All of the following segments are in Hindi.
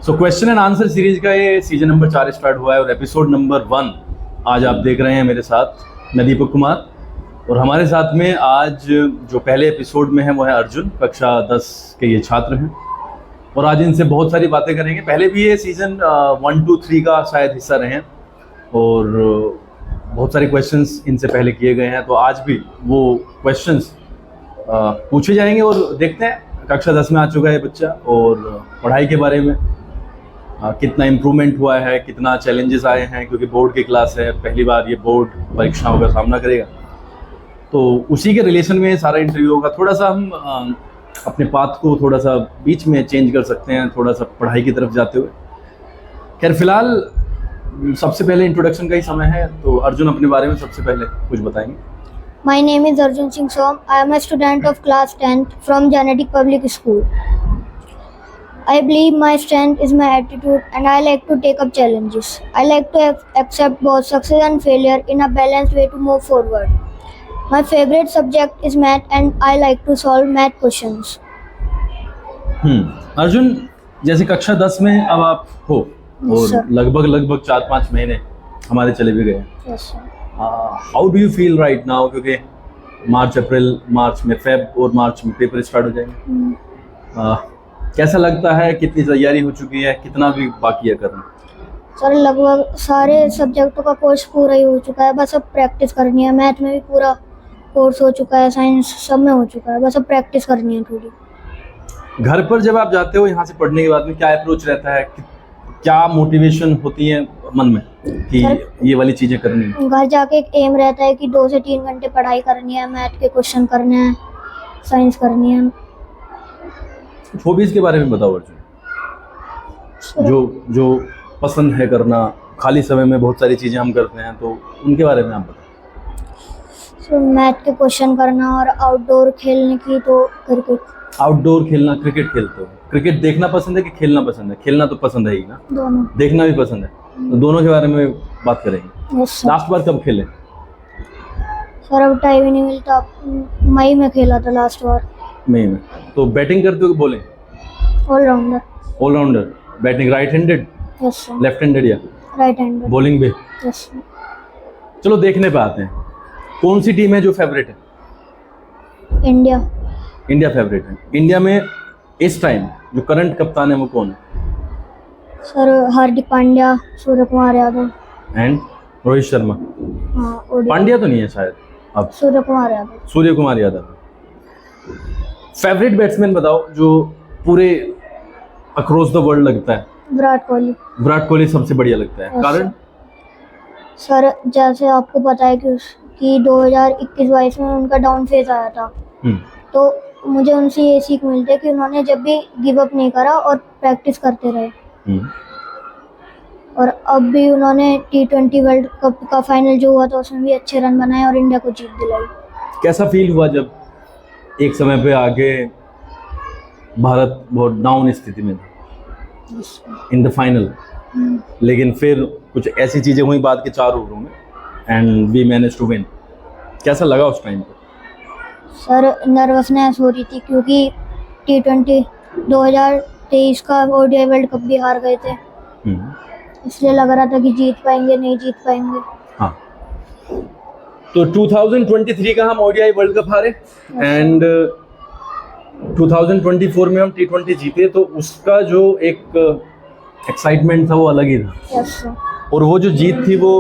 So question and answer series का ये सीजन नंबर 4 स्टार्ट हुआ है और एपिसोड नंबर 1 आज आप देख रहे हैं मेरे साथ। मैं दीपक कुमार और हमारे साथ में आज जो पहले एपिसोड में है वो है अर्जुन, कक्षा 10 के ये छात्र हैं और आज इनसे बहुत सारी बातें करेंगे। पहले भी ये सीजन 1, 2, 3 का शायद हिस्सा रहे हैं और बहुत सारे क्वेश्चंस इनसे पहले किए गए हैं, तो आज भी वो क्वेश्चंस पूछे जाएंगे और देखते हैं। कक्षा 10 में आ चुका है बच्चा और पढ़ाई के बारे में कितना इम्प्रूवमेंट हुआ है, कितना चैलेंजेस आए हैं, क्योंकि बोर्ड की क्लास है, पहली बार ये बोर्ड परीक्षाओं का सामना करेगा। तो उसी के रिलेशन में सारा इंटरव्यू होगा। थोड़ा सा हम अपने पाथ को थोड़ा सा बीच में चेंज कर सकते हैं, थोड़ा सा पढ़ाई की तरफ जाते हुए। खैर फिलहाल सबसे पहले इंट्रोडक्शन का ही समय है, तो अर्जुन अपने बारे में सबसे पहले कुछ बताएंगे। My name is Arjun Singh Som. I am a student of class 10th from Genetic Public School. I believe my strength is my attitude and I like to take up challenges. I like to accept both success and failure in a balanced way to move forward. My favorite subject is math and I like to solve math questions. Arjun, जैसे कक्षा 10 में अब आप हो और लगभग 4-5 महीने हमारे चले भी गए। Yes, sir. How do you feel right now, क्योंकि मार्च में फेब और मार्च में पेपर स्टार्ट हो जाएंगे। कैसा लगता है, कितनी तैयारी हो चुकी है, कितना भी बाकी है करना? सर लगभग सारे सब्जेक्टों का कोर्स पूरा ही हो चुका है, बस अब प्रैक्टिस करनी है। मैथ में भी पूरा कोर्स हो चुका है, साइंस सब में हो चुका है, बस अब प्रैक्टिस करनी है थोड़ी। घर पर जब आप जाते हो यहाँ से पढ़ने के बाद में क्या अप्रोच रहता है, क्या मोटिवेशन होती है मन में कि ये वाली चीजें करनी है? घर जाके एक एम रहता है कि 2 से 3 घंटे पढ़ाई करनी है, मैथ के क्वेश्चन करने हैं, साइंस करनी है। हॉबीज के बारे में बताओ अर्जुन, जो पसंद है करना, खाली समय में बहुत सारी चीजें हम करते हैं, तो उनके बारे में आप बताओ। मैथ के क्वेश्चन करना और आउटडोर खेलने की तो क्रिकेट। आउटडोर खेलना, क्रिकेट खेलते हो? क्रिकेट देखना पसंद है कि खेलना पसंद है? खेलना तो पसंद है ही ना, दोनों। देखना भी पसंद है, तो दोनों के बारे में बात करेंगे। लास्ट बार कब खेले? सर अब टाइम ही नहीं मिलता, मई में खेला था लास्ट बार। मई में। तो बैटिंग करते हो कि bowling? Allrounder. Allrounder. Batting right handed, yes sir. Left handed या राइट हैंडेड। बॉलिंग भी? Yes sir. चलो देखने पे आते हैं, कौन सी टीम है जो फेवरेट है? इंडिया। इंडिया फेवरेट है। इंडिया में इस टाइम जो करंट कप्तान है वो कौन है? Sir Hardik Pandya, Surya Kumar Yadav and Rohit Sharma. हाँ, पांड्या तो नहीं है शायद अब। सूर्य कुमार यादव। सूर्य कुमार यादव। फेवरेट बैट्समैन बताओ जो पूरे अक्रॉस द वर्ल्ड लगता है। विराट कोहली। विराट कोहली सबसे बढ़िया लगता है, कारण? सर जैसे आपको पता है कि 2021-22 में उनका डाउन फेज आया था, तो मुझे उनसे ये सीख मिलती है कि उन्होंने जब भी गिव अप नहीं करा और प्रैक्टिस करते रहे। और अब भी उन्होंने T20 वर्ल्ड कप का फाइनल जो हुआ था उसमें भी अच्छे रन बनाए और इंडिया को जीत दिलाई। कैसा फील हुआ जब एक समय पे आगे भारत बहुत डाउन स्थिति में था इन द फाइनल, लेकिन फिर कुछ ऐसी चीजें हुई बाद के 4 ओवरों में and we manage to win? कैसा लगा उस टाइम पे? सर नर्वसनेस हो रही थी क्योंकि T20 2023 का ODI वर्ल्ड कप भी हार गए थे, इसलिए लग रहा था कि जीत पाएंगे नहीं जीत पाएंगे। हाँ, तो 2023 का हम ODI वर्ल्ड कप हारे एंड 2024 में हम T20 जीते, तो उसका जो एक एक्साइटमेंट था वो अलग ही था। Yes sir. और वो जो जीत थी वो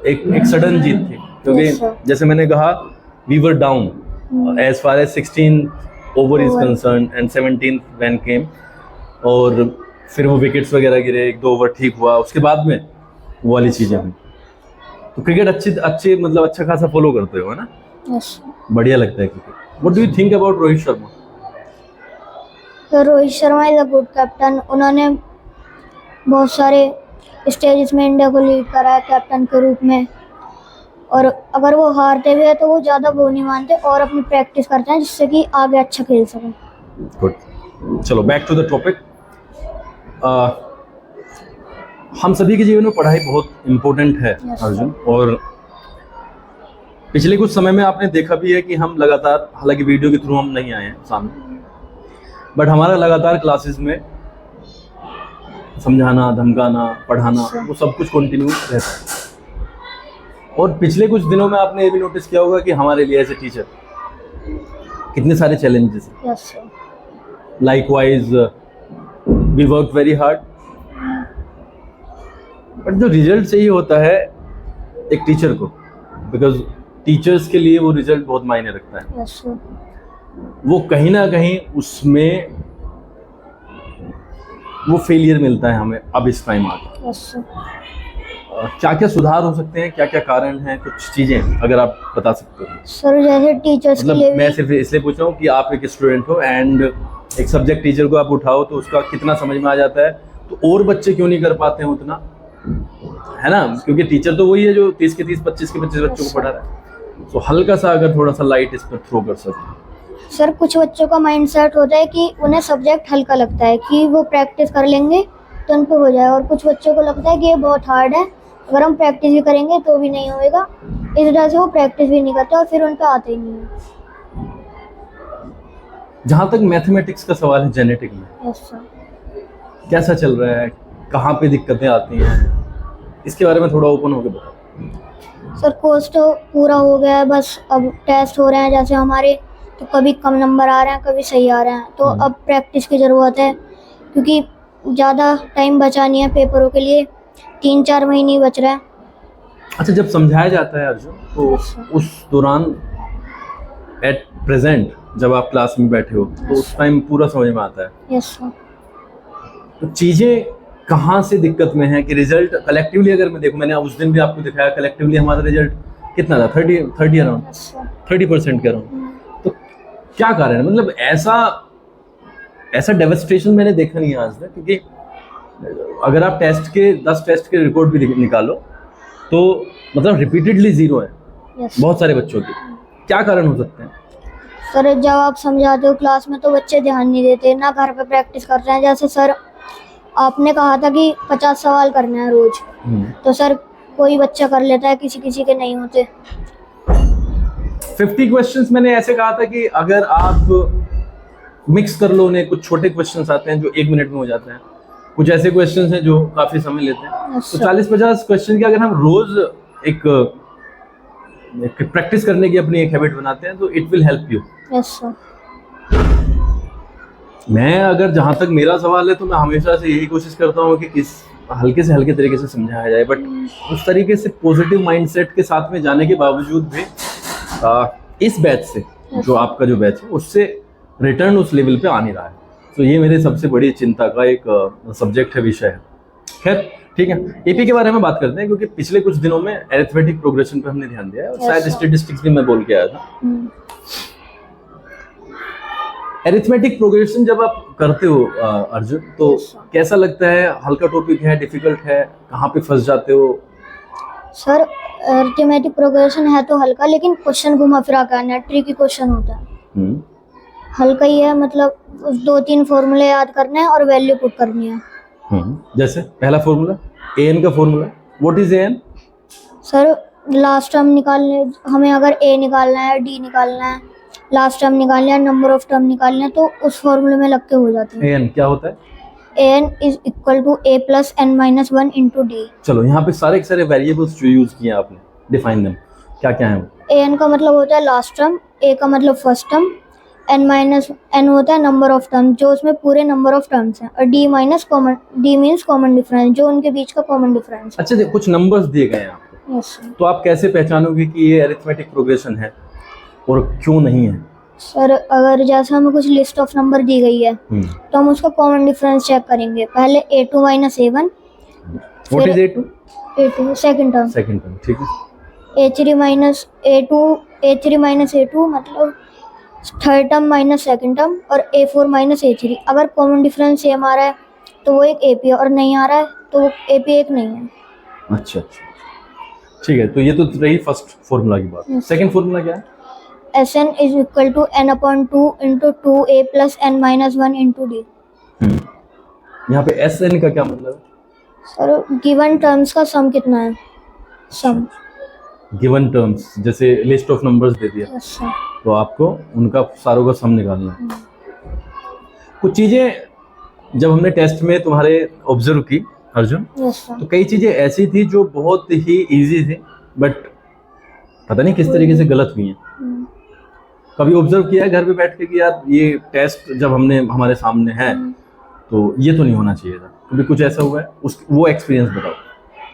एक सडन जीत थी, क्योंकि जैसे मैंने कहा we were down as far as 16 over is concerned and 17th when came, और फिर वो विकेट्स वगैरह गिरे, 1-2 ओवर ठीक हुआ, उसके बाद में वो वाली चीजें हुई। तो क्रिकेट अच्छे मतलब अच्छा खासा फॉलो करते हो, है ना? यस। बढ़िया लगता है cricket. What do you think about Rohit Sharma? तो Rohit Sharma is a good captain. उन्होंने बहुत सारे स्टेजेस में इंडिया को लीड करा है कैप्टन के रूप में, और अगर वो हारते भी है तो वो ज़्यादा वो नहीं मानते और अपनी प्रैक्टिस करते हैं जिससे कि आगे अच्छा खेल सकें। गुड। चलो बैक टू द टॉपिक। हम सभी के जीवन में पढ़ाई बहुत इम्पोर्टेंट है अर्जुन, और पिछले कुछ समय में आपने देखा भी है कि हम लगातार, हालांकि वीडियो के थ्रू हम नहीं आए हैं सामने, बट हमारा लगातार क्लासेस में समझाना, धमकाना, पढ़ाना, वो सब कुछ कंटिन्यू रहता है। और पिछले कुछ दिनों में आपने ये भी नोटिस किया होगा कि हमारे लिए एज ए टीचर कितने सारे चैलेंजेस हैं। Yes sir. Likewise we work very hard, but जो रिजल्ट चाहिए होता है एक टीचर को, बिकॉज टीचर्स के लिए वो रिजल्ट बहुत मायने रखता है। Yes sir. वो कहीं ना कहीं उसमें वो फेलियर मिलता है हमें अब इस टाइम आके। Yes sir. क्या क्या सुधार हो सकते हैं, क्या क्या कारण हैं, कुछ चीजें अगर आप बता सकते हो। सर जैसे टीचर्स के लिए मतलब मैं सिर्फ इसलिए पूछ रहा हूँ कि आप एक स्टूडेंट हो एंड एक सब्जेक्ट टीचर को आप उठाओ तो उसका कितना समझ में आ जाता है, तो और बच्चे क्यों नहीं कर पाते हैं उतना, है ना? क्योंकि टीचर तो वही है जो 30 के 30, 25 के 25 बच्चों को पढ़ा रहा है। तो हल्का सा अगर थोड़ा सा लाइट इस पर थ्रो कर सके। सर कुछ बच्चों का माइंडसेट होता है कि उन्हें सब्जेक्ट हल्का लगता है कि वो प्रैक्टिस कर लेंगे तो उन पे हो जाए, और कुछ बच्चों को लगता है कि ये बहुत हार्ड है, अगर हम प्रैक्टिस भी करेंगे तो भी नहीं होएगा, इस वजह से वो प्रैक्टिस भी नहीं करते और फिर उन पे आते ही नहीं है। जहाँ तक मैथमेटिक्स का सवाल है, जेनेटिक में यस सर। कैसा चल रहा है, कहाँ पे दिक्कतें आती हैं, इसके बारे में थोड़ा ओपन होकर बताओ। सर कोर्स तो पूरा हो गया है, बस अब टेस्ट हो रहे हैं जैसे हमारे, तो कभी कम नंबर आ रहे हैं, कभी सही आ रहे हैं, तो अब प्रैक्टिस की ज़रूरत है क्योंकि ज़्यादा टाइम बचा नहीं है पेपरों के लिए, 3-4 महीने ही बच रहे हैं। अच्छा, जब समझाया जाता है अर्जुन तो उस दौरान एट प्रेजेंट जब आप क्लास में बैठे हो तो उस टाइम पूरा समझ में आता है। Yes sir. तो चीज़ें कहाँ से दिक्कत में है कि रिजल्ट कलेक्टिवली अगर मैं देखूं, मैंने उस दिन भी आपको दिखाया कलेक्टिवली हमारा रिजल्ट कितना था, 30 अराउंड, 30% के अराउंड। तो क्या कारण है, मतलब ऐसा डेवस्टेशन मैंने देखा नहीं है आज तक, क्योंकि अगर आप 10 टेस्ट के रिकॉर्ड भी निकालो तो मतलब रिपीटेडली 0 है बहुत सारे बच्चों के। क्या कारण हो सकते हैं? सर जब आप समझाते हो क्लास में तो बच्चे ध्यान नहीं देते, ना घर पे प्रैक्टिस करते हैं। जैसे सर आपने कहा था कि 50 सवाल करने हैं रोज, तो सर कोई बच्चा कर लेता है, किसी किसी के नहीं होते। 50 क्वेश्चंस मैंने ऐसे कहा था कि अगर आप मिक्स कर लो उन्हें, कुछ छोटे क्वेश्चंस आते हैं जो 1 मिनट में हो जाते हैं, कुछ ऐसे क्वेश्चंस हैं जो काफी समय लेते हैं। तो 40-50 क्वेश्चन की अगर हम रोज एक प्रैक्टिस करने की अपनी एक हैबिट बनाते हैं तो it will help you. Yes sir. मैं अगर जहाँ तक मेरा सवाल है तो मैं हमेशा से यही कोशिश करता हूँ कि किस हल्के से हल्के तरीके से समझाया जाए, बट उस तरीके से पॉजिटिव माइंडसेट के साथ में जाने के बावजूद भी इस बैच से जो आपका जो बैच है उससे रिटर्न उस लेवल पे आ नहीं रहा है। तो ये मेरे सबसे बड़ी चिंता का एक सब्जेक्ट है, विषय है। खैर ठीक है, एपी के बारे में बात करते हैं क्योंकि पिछले कुछ दिनों में अरिथमेटिक प्रोग्रेशन पे हमने ध्यान दिया है और शायद स्टैटिस्टिक्स भी मैं बोल के आया था। अरिथमेटिक प्रोग्रेशन जब आप करते हो अर्जुन, तो कैसा लगता है? हल्का टॉपिक है, डिफिकल्ट है, कहाँ पे फंस जाते हो? सर अरिथमेटिक प्रोग्रेशन है तो हल्का, लेकिन क्वेश्चन घुमा फिरा कर ट्रिकी क्वेश्चन होता है। हल्का ही है, मतलब 2-3 फॉर्मूले याद करने हैं और वैल्यू पुट करनी है। जैसे पहला फॉर्मूला an का formula, what is an? Sir last term निकालने, हमें अगर a निकालना है, d निकालना है, लास्ट टर्म निकालना है, नंबर ऑफ टर्म निकालना है, तो उस फॉर्मूले में लग के हो जाते हैं। an क्या होता है? an is equal to a plus n-1 into D. चलो यहाँ पे सारे के सारे वेरिएबल्स जो यूज किए आपने, डिफाइन देम, क्या क्या है वो? an का मतलब होता है लास्ट टर्म, a का मतलब फर्स्ट टर्म, n होता है नंबर ऑफ टर्म जो उसमें पूरे नंबर ऑफ टर्म्स हैं, और d मींस कॉमन डिफरेंस, जो उनके बीच का कॉमन डिफरेंस। अच्छा, कुछ नंबर्स दिए गए हैं आपको। यस। तो आप कैसे पहचानोगे कि ये अरिथमेटिक प्रोग्रेशन है और क्यों नहीं है? सर अगर जैसे हमें कुछ लिस्ट ऑफ नंबर दी गई है तो हम उसका कॉमन डिफरेंस चेक करेंगे। पहले a2 minus a1, what is a2? a2 second term, ठीक है। a3 माइनस a2 मतलब third term minus second term, और a4 माइनस a3। अगर कॉमन डिफरेंस सेम आ रहा है तो वो एक AP है, और नहीं आ रहा है तो वो AP एक नहीं है। अच्छा ठीक है, तो ये तो रही फर्स्ट फॉर्मूला की बात। सेकंड फॉर्मूला क्या है? Sn is equal to n/2 into 2a plus n-1 into D. यहाँ पे Sn का क्या मतलब है? सर गिवन टर्म्स का सम कितना है, सम। गिवन टर्म्स जैसे लिस्ट ऑफ नंबर्स दे दिया तो आपको उनका सारों का सम निकालना है। कुछ चीजें जब हमने टेस्ट में तुम्हारे ऑब्जर्व की अर्जुन, यस सर। तो कई चीजें ऐसी थी जो बहुत ही इजी थी, बट पता नहीं किस तरीके से गलत हुई हैं। कभी ऑब्जर्व किया है घर पे बैठ के कि यार ये टेस्ट जब हमारे सामने है तो ये तो नहीं होना चाहिए था, कभी कुछ ऐसा हुआ है? वो एक्सपीरियंस बताओ।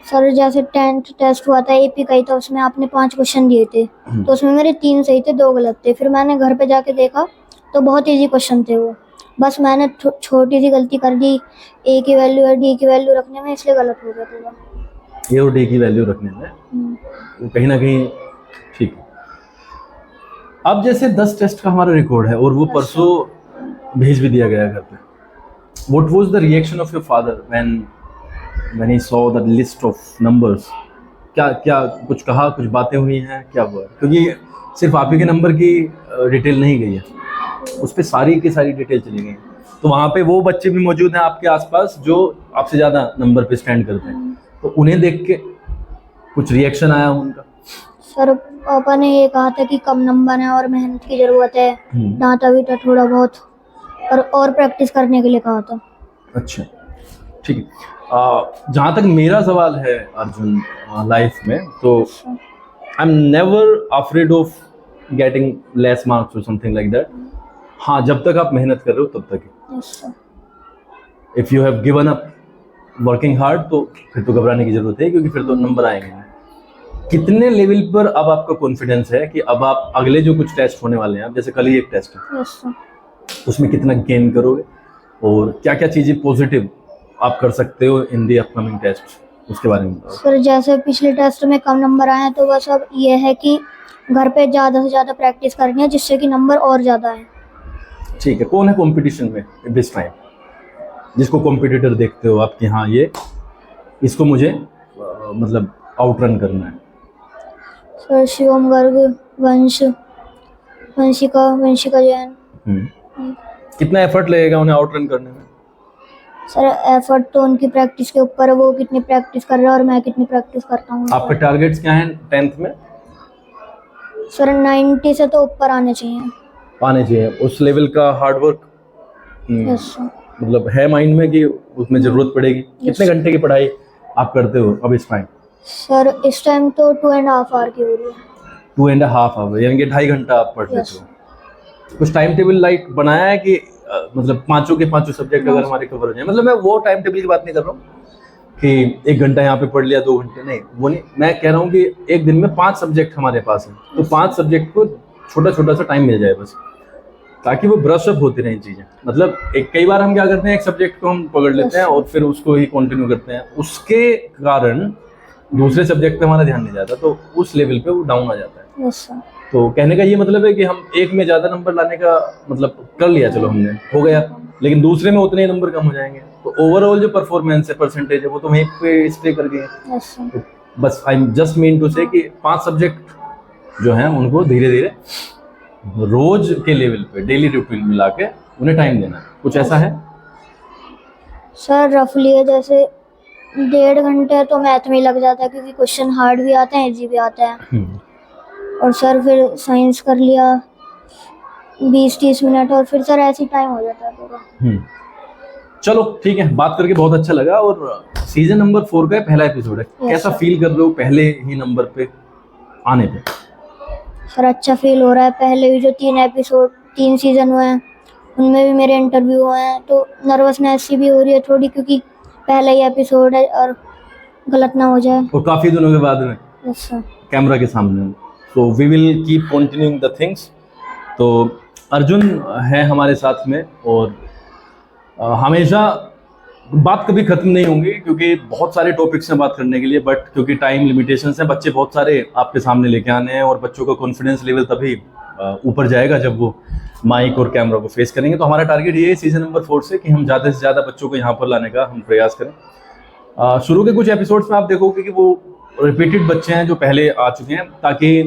सर जैसे 10th टेस्ट हुआ था एपी का ही था, उसमें आपने 5 क्वेश्चन दिए थे, तो उसमें मेरे 3 सही थे, 2 गलत थे। फिर मैंने घर पे जाके देखा तो बहुत इजी क्वेश्चन थे वो, बस मैंने छोटी सी गलती कर दी ए की वैल्यू और डी की वैल्यू रखने में, इसलिए गलत हो गया पूरा। ए और डी की वैल्यू रखने में वो कहीं ना कहीं ठीक है। अब जैसे 10 टेस्ट का हमारा रिकॉर्ड है और वो परसों भेज भी दिया गया घर पे, what was the reaction of your father when he saw the list of numbers? क्या कुछ कहा, कुछ बातें हुई हैं, क्या हुआ? क्योंकि सिर्फ आप ही के नंबर की डिटेल नहीं गई है, उस पर सारी की सारी डिटेल चली गई। तो वहाँ पे वो बच्चे भी मौजूद हैं आपके आसपास जो आपसे ज़्यादा नंबर पे स्टैंड करते हैं, तो उन्हें देख के कुछ रिएक्शन आया उनका? सर पापा ने ये कहा था कि कम नंबर है और मेहनत की ज़रूरत है, डांटा भी था थोड़ा बहुत, और प्रैक्टिस करने के लिए कहा था। अच्छा, ठीक है। जहाँ तक मेरा सवाल है अर्जुन लाइफ में, तो I am never afraid of getting less marks और समथिंग लाइक दैट। हाँ, जब तक आप मेहनत कर रहे हो तब तक ही। If you have given up working hard तो फिर तो घबराने की जरूरत है, क्योंकि फिर तो नंबर आएंगे। कितने लेवल पर अब आपका कॉन्फिडेंस है कि अब आप अगले जो कुछ टेस्ट होने वाले हैं, अब जैसे कल ही एक टेस्ट है, उसमें कितना गेन करोगे और क्या क्या चीज़ें पॉजिटिव आप कर सकते हो इन दी अपकमिंग टेस्ट, उसके बारे में बताओ। सर जैसे पिछले टेस्ट में कम नंबर आए हैं, तो बस अब ये है कि घर पे ज़्यादा से ज़्यादा प्रैक्टिस करनी है, जिससे कि नंबर और ज़्यादा आए। ठीक है। कौन है कंपटीशन में दिस टाइम, जिसको कॉम्पिटिटर देखते हो आप कि हाँ ये इसको मुझे मतलब आउटरन करना है? सर शिवम गर्ग, वंशिका जैन। कितना एफर्ट लगेगा उन्हें आउटरन करने में? सर एफर्ट तो उनकी प्रैक्टिस के ऊपर है, वो कितनी प्रैक्टिस कर रहे हैं और मैं कितनी प्रैक्टिस करता हूँ। आपके टारगेट्स क्या हैं 10th में? सर 90 से तो ऊपर आने चाहिए। उस लेवल का हार्ड वर्क मतलब है माइंड में कि उसमें जरूरत पड़ेगी? कितने घंटे की पढ़ाई आप करते हो अब इस टाइम? सर इस टाइम तो 2.5 आवर की हो रही है। 2.5 आवर, यानी कि 2.5 घंटा आप पढ़ लेते हो। कुछ टाइम टेबल लाइक बनाया है कि मतलब पांचों के पांचों सब्जेक्ट अगर हमारे कवर हो जाए? मतलब मैं वो टाइम टेबल की बात नहीं कर रहा हूँ कि 1 घंटा यहाँ पे पढ़ लिया, 2 घंटे, नहीं वो नहीं। मैं कह रहा हूँ कि एक दिन में 5 सब्जेक्ट हमारे पास हैं, तो 5 सब्जेक्ट को छोटा छोटा सा टाइम मिल जाए बस, ताकि वो ब्रश अप होती रहें चीज़ें। मतलब कई बार हम क्या करते हैं, एक सब्जेक्ट को हम पकड़ लेते हैं और फिर उसको ही कंटिन्यू करते हैं, उसके कारण दूसरे सब्जेक्ट पे हमारा ध्यान नहीं जाता, तो उस लेवल पे वो डाउन आ जाता है। तो कहने का ये मतलब है कि हम एक में ज़्यादा नंबर लाने का मतलब कर लिया, चलो हमने हो गया, लेकिन दूसरे में उतने नंबर कम हो जाएंगे, तो ओवरऑल जो परफॉर्मेंस है, परसेंटेज है, वो तो वहीं पे स्टे कर गए। तो बस आई जस्ट मीन टू से कि 5 सब्जेक्ट जो हैं उनको धीरे धीरे रोज के लेवल पे डेली रूटीन मिला के उन्हें टाइम देना है। कुछ ऐसा है? सर रफली है, जैसे 1.5 घंटे तो मैथ में लग जाता है, क्योंकि क्वेश्चन हार्ड भी आते हैं, इजी भी आते हैं। और सर फिर साइंस कर लिया 20-30 मिनट, और फिर सर ऐसे टाइम हो जाता है पूरा। चलो ठीक है, बात करके बहुत अच्छा लगा। और सीजन नंबर 4 का पहला एपिसोड है, कैसा फील कर रहे हो पहले ही नंबर पे आने पे? सर अच्छा फील हो रहा है। पहले भी जो 3 सीजन हुए हैं उनमें भी मेरे इंटरव्यू हुए हैं, तो नर्वसनेस सी भी हो रही है थोड़ी, क्योंकि पहला ही एपिसोड है और गलत ना हो जाए। और काफ़ी दिनों के बाद में कैमरा के सामने, so we will keep continuing the things. तो अर्जुन है हमारे साथ में, और हमेशा बात कभी ख़त्म नहीं होंगी, क्योंकि बहुत सारे टॉपिक्स हैं बात करने के लिए, बट क्योंकि टाइम लिमिटेशंस हैं, बच्चे बहुत सारे आपके सामने लेके आने हैं, और बच्चों का कॉन्फिडेंस लेवल तभी ऊपर जाएगा जब वो माइक और कैमरा को फेस करेंगे। तो हमारा टारगेट ये है सीजन नंबर 4 से कि हम ज़्यादा से ज़्यादा बच्चों को यहाँ पर लाने का हम प्रयास करें। शुरू के कुछ एपिसोड्स में आप देखोगे कि वो रिपीटेड बच्चे हैं जो पहले आ चुके हैं, ताकि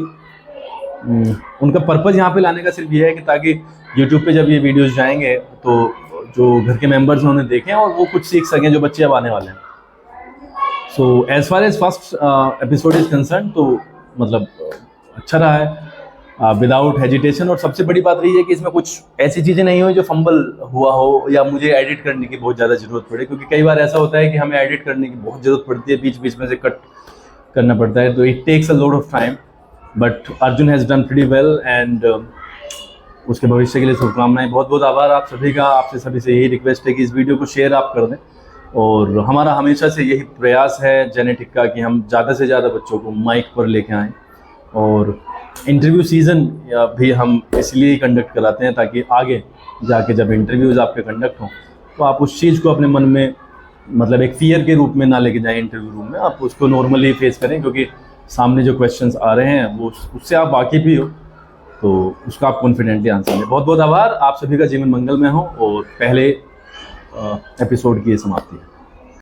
उनका पर्पज़ यहाँ पे लाने का सिर्फ ये है कि ताकि यूट्यूब पे जब ये वीडियोस जाएंगे तो जो घर के मेंबर्स हैं उन्हें देखें और वो कुछ सीख सकें जो बच्चे अब आने वाले हैं। So as far as first episode is concern, तो मतलब अच्छा रहा है। Without hesitation. और सबसे बड़ी बात रही है कि इसमें कुछ ऐसी चीज़ें नहीं हुई जो फंबल हुआ हो या मुझे एडिट करने की बहुत ज़्यादा ज़रूरत पड़े, क्योंकि कई बार ऐसा होता है कि हमें एडिट करने की बहुत ज़रूरत पड़ती है, बीच बीच में से कट करना पड़ता है, तो it takes a lot of time. But Arjun has done pretty well and उसके भविष्य के लिए शुभकामनाएं। बहुत बहुत आभार आप सभी का। आपसे सभी से यही रिक्वेस्ट है कि इस वीडियो को शेयर आप कर दें, और हमारा हमेशा से यही प्रयास है जेनेटिक का कि हम ज़्यादा से ज़्यादा बच्चों को माइक पर लेके आएँ। और इंटरव्यू सीज़न भी हम इसलिए कंडक्ट कराते हैं ताकि आगे जाके जब इंटरव्यूज़ आपके कंडक्ट हों तो आप उस चीज़ को अपने मन में मतलब एक फियर के रूप में ना लेके जाएं इंटरव्यू रूम में, आप उसको नॉर्मली फेस करें, क्योंकि सामने जो क्वेश्चंस आ रहे हैं वो उससे आप वाकिफ़ ही हो, तो उसका आप कॉन्फिडेंटली आंसर दें। बहुत बहुत आभार। आप सभी का जीवन मंगलमय हो। और पहले एपिसोड की ये समाप्ति है।